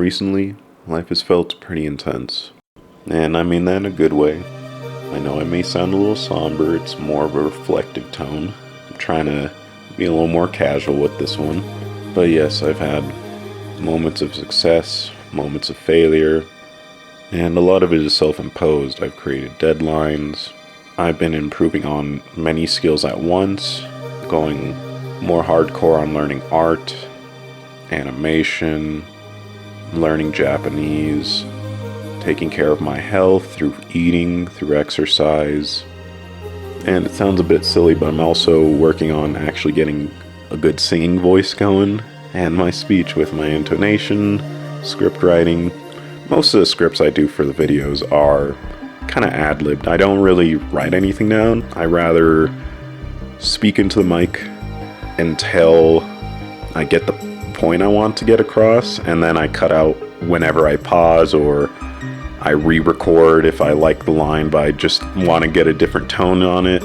Recently, life has felt pretty intense. And I mean that in a good way. I know it may sound a little somber, it's more of a reflective tone. I'm trying to be a little more casual with this one. But yes, I've had moments of success, moments of failure, and a lot of it is self-imposed. I've created deadlines. I've been improving on many skills at once, going more hardcore on learning art, animation, learning Japanese, taking care of my health through eating, through exercise. And it sounds a bit silly, but I'm also working on actually getting a good singing voice going, and my speech with my intonation, script writing. Most of the scripts I do for the videos are kind of ad-libbed. I don't really write anything down. I rather speak into the mic until I get the point I want to get across, and then I cut out whenever I pause, or I re-record if I like the line but I just want to get a different tone on it.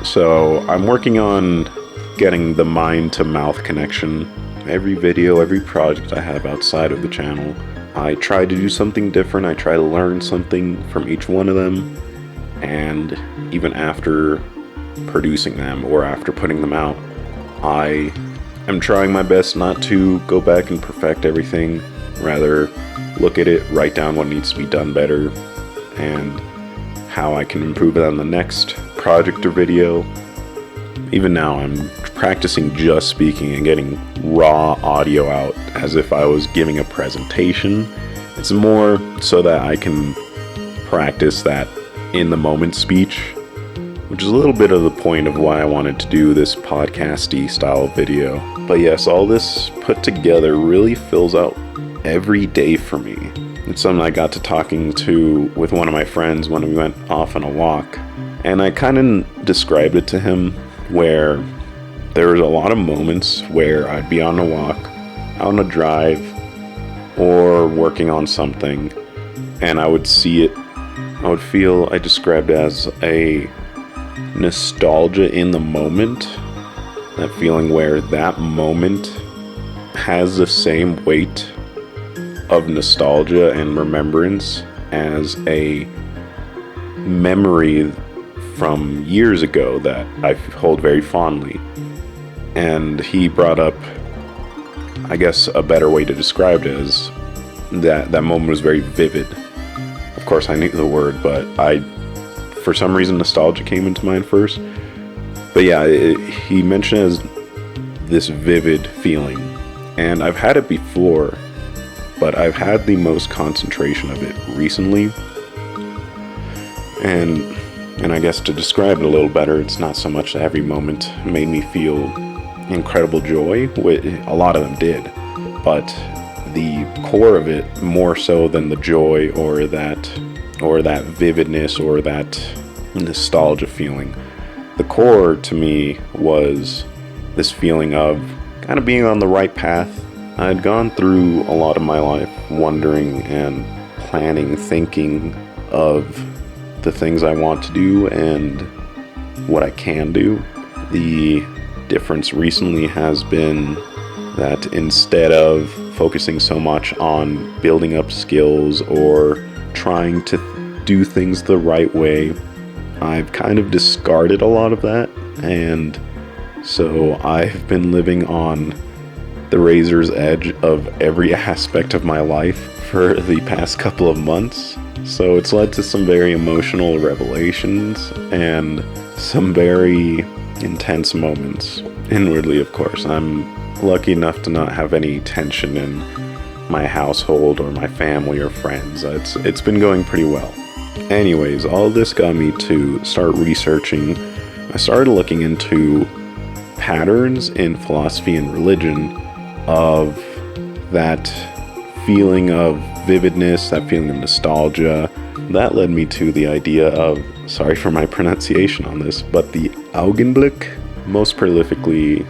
So I'm working on getting the mind-to-mouth connection. Every video, every project I have outside of the channel, I try to do something different. I try to learn something from each one of them, and even after producing them or after putting them out, I am trying my best not to go back and perfect everything, rather look at it, write down what needs to be done better, and how I can improve it on the next project or video. Even now, I'm practicing just speaking and getting raw audio out as if I was giving a presentation. It's more so that I can practice that in the moment speech, which is a little bit of the point of why I wanted to do this podcasty style video. But yes, all this put together really fills out every day for me. It's something I got to talking to with one of my friends when we went off on a walk, and I kind of described it to him where there was a lot of moments where I'd be on a walk, out on a drive, or working on something, and I would see it, I described it as a nostalgia in the moment. That feeling where that moment has the same weight of nostalgia and remembrance as a memory from years ago that I hold very fondly. And he brought up, I guess a better way to describe it is that moment was very vivid. Of course I knew the word, but for some reason nostalgia came into mind first. But yeah, he mentioned it as this vivid feeling, and I've had it before, but I've had the most concentration of it recently. And I guess to describe it a little better, it's not so much that every moment made me feel incredible joy, a lot of them did, but the core of it, more so than the joy or that vividness or that nostalgia feeling, the core to me was this feeling of kind of being on the right path. I had gone through a lot of my life wondering and planning, thinking of the things I want to do and what I can do. The difference recently has been that instead of focusing so much on building up skills or trying to do things the right way, I've kind of discarded a lot of that, and so I've been living on the razor's edge of every aspect of my life for the past couple of months. So it's led to some very emotional revelations and some very intense moments. Inwardly, of course. I'm lucky enough to not have any tension in my household or my family or friends. It's been going pretty well. Anyways, all this got me to start researching. I started looking into patterns in philosophy and religion of that feeling of vividness, that feeling of nostalgia. That led me to the idea of, sorry for my pronunciation on this, but the Augenblick, most prolifically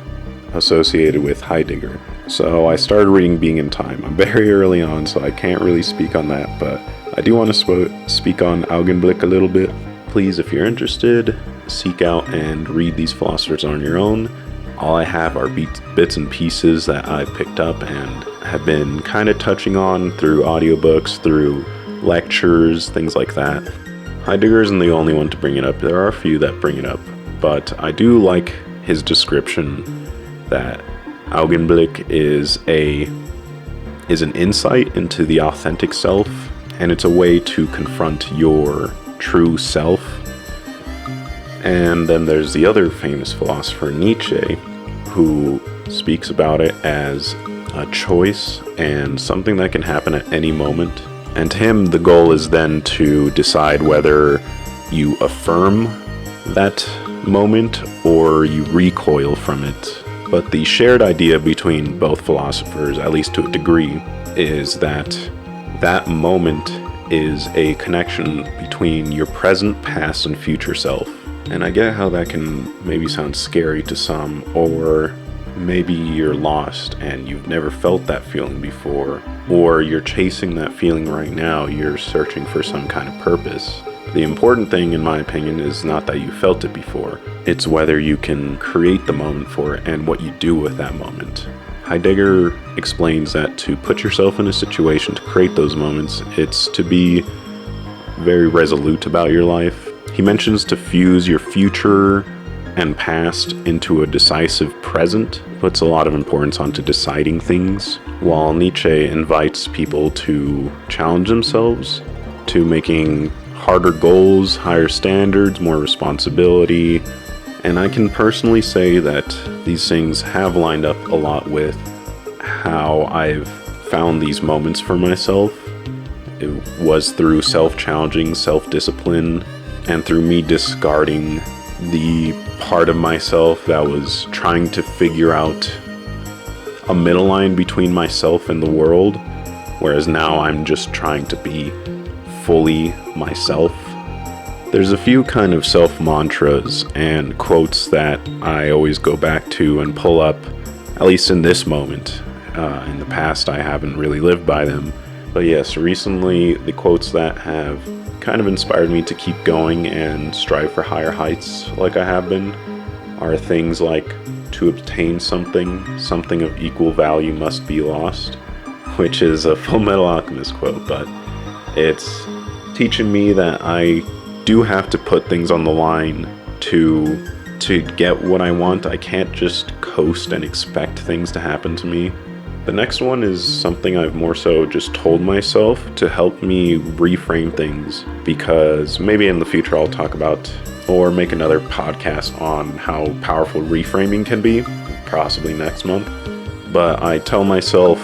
associated with Heidegger. So I started reading Being in Time. I'm very early on, so I can't really speak on that, but I do want to speak on Augenblick a little bit. Please, if you're interested, seek out and read these philosophers on your own. All I have are bits and pieces that I've picked up and have been kind of touching on through audiobooks, through lectures, things like that. Heidegger isn't the only one to bring it up. There are a few that bring it up, but I do like his description that Augenblick is an insight into the authentic self, and it's a way to confront your true self. And then there's the other famous philosopher, Nietzsche, who speaks about it as a choice and something that can happen at any moment. And to him, the goal is then to decide whether you affirm that moment or you recoil from it. But the shared idea between both philosophers, at least to a degree, is that that moment is a connection between your present, past, and future self. And I get how that can maybe sound scary to some, or maybe you're lost and you've never felt that feeling before, or you're chasing that feeling right now, you're searching for some kind of purpose. The important thing, in my opinion, is not that you felt it before. It's whether you can create the moment for it and what you do with that moment. Heidegger explains that to put yourself in a situation to create those moments, it's to be very resolute about your life. He mentions to fuse your future and past into a decisive present, puts a lot of importance onto deciding things, while Nietzsche invites people to challenge themselves, to making harder goals, higher standards, more responsibility. And I can personally say that these things have lined up a lot with how I've found these moments for myself. It was through self-challenging, self-discipline, and through me discarding the part of myself that was trying to figure out a middle line between myself and the world, whereas now I'm just trying to be fully myself. There's a few kind of self-mantras and quotes that I always go back to and pull up, at least in this moment. In the past, I haven't really lived by them. But yes, recently, the quotes that have kind of inspired me to keep going and strive for higher heights like I have been are things like, to obtain something of equal value must be lost, which is a Full Metal Alchemist quote, but it's teaching me that I do have to put things on the line to get what I want. I can't just coast and expect things to happen to me. The next one is something I've more so just told myself to help me reframe things, because maybe in the future I'll talk about or make another podcast on how powerful reframing can be, possibly next month. But I tell myself,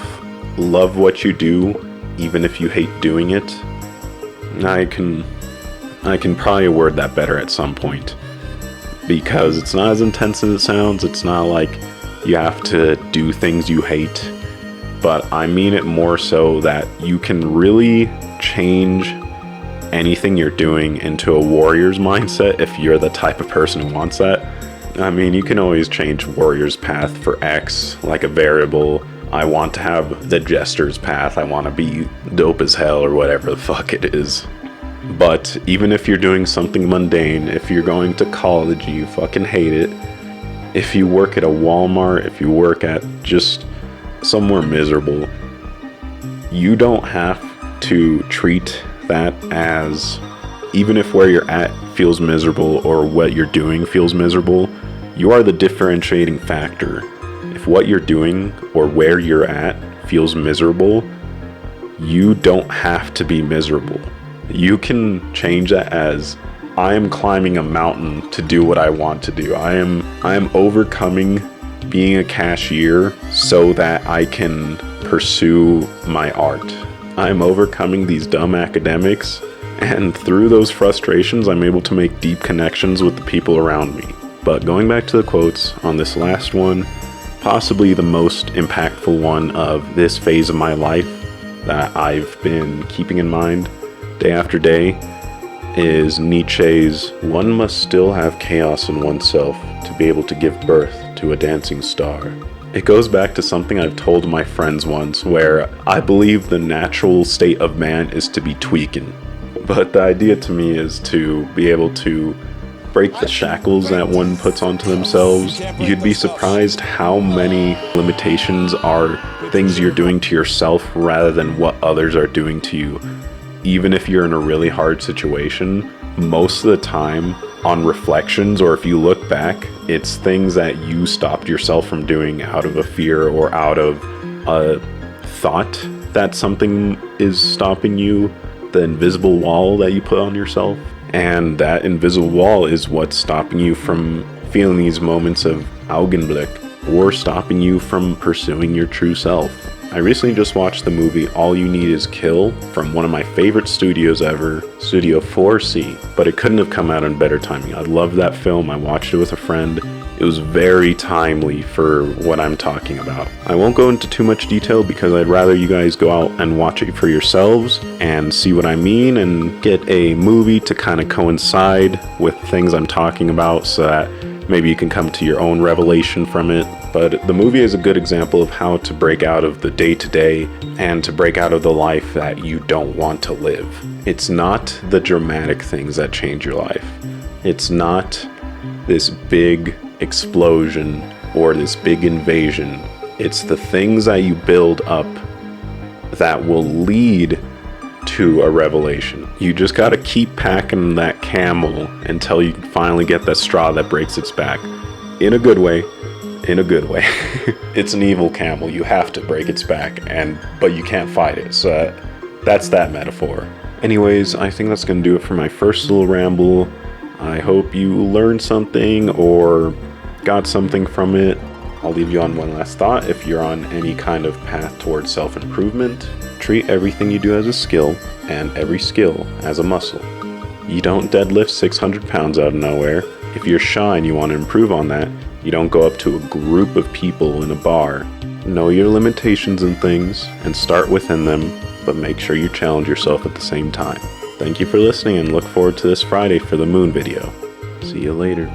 love what you do, even if you hate doing it. I can probably word that better at some point, because it's not as intense as it sounds. It's not like you have to do things you hate, but I mean it more so that you can really change anything you're doing into a warrior's mindset if you're the type of person who wants that. I mean, you can always change warrior's path for X, like a variable. I want to have the jester's path. I want to be dope as hell or whatever the fuck it is. But even if you're doing something mundane, if you're going to college and you fucking hate it, if you work at a Walmart, if you work at just somewhere miserable, you don't have to treat that as, even if where you're at feels miserable or what you're doing feels miserable, you are the differentiating factor. If what you're doing or where you're at feels miserable, you don't have to be miserable. You can change that as, I am climbing a mountain to do what I want to do. I am overcoming being a cashier so that I can pursue my art. I'm overcoming these dumb academics, and through those frustrations, I'm able to make deep connections with the people around me. But going back to the quotes on this last one, possibly the most impactful one of this phase of my life that I've been keeping in mind day after day is Nietzsche's, "One must still have chaos in oneself to be able to give birth to a dancing star." It goes back to something I've told my friends once, where I believe the natural state of man is to be tweaking. But the idea to me is to be able to break the shackles that one puts onto themselves, you'd be surprised how many limitations are things you're doing to yourself rather than what others are doing to you. Even if you're in a really hard situation, most of the time on reflections, or if you look back, it's things that you stopped yourself from doing out of a fear or out of a thought that something is stopping you, the invisible wall that you put on yourself. And that invisible wall is what's stopping you from feeling these moments of Augenblick, or stopping you from pursuing your true self. I recently just watched the movie All You Need Is Kill from one of my favorite studios ever, Studio 4C, but it couldn't have come out in better timing. I love that film. I watched it with a friend. It was very timely for what I'm talking about. I won't go into too much detail because I'd rather you guys go out and watch it for yourselves and see what I mean and get a movie to kind of coincide with things I'm talking about so that maybe you can come to your own revelation from it. But the movie is a good example of how to break out of the day-to-day and to break out of the life that you don't want to live. It's not the dramatic things that change your life. It's not this big explosion or this big invasion. It's the things that you build up that will lead to a revelation. You just gotta keep packing that camel until you finally get that straw that breaks its back. In a good way. In a good way. It's an evil camel. You have to break its back, but you can't fight it. So that's that metaphor. Anyways, I think that's gonna do it for my first little ramble. I hope you learned something or got something from it. I'll leave you on one last thought. If you're on any kind of path towards self-improvement, treat everything you do as a skill and every skill as a muscle. You don't deadlift 600 pounds out of nowhere. If you're shy and you want to improve on that, you don't go up to a group of people in a bar. Know your limitations and things and start within them, but make sure you challenge yourself at the same time. Thank you for listening and look forward to this Friday for the moon video. See you later.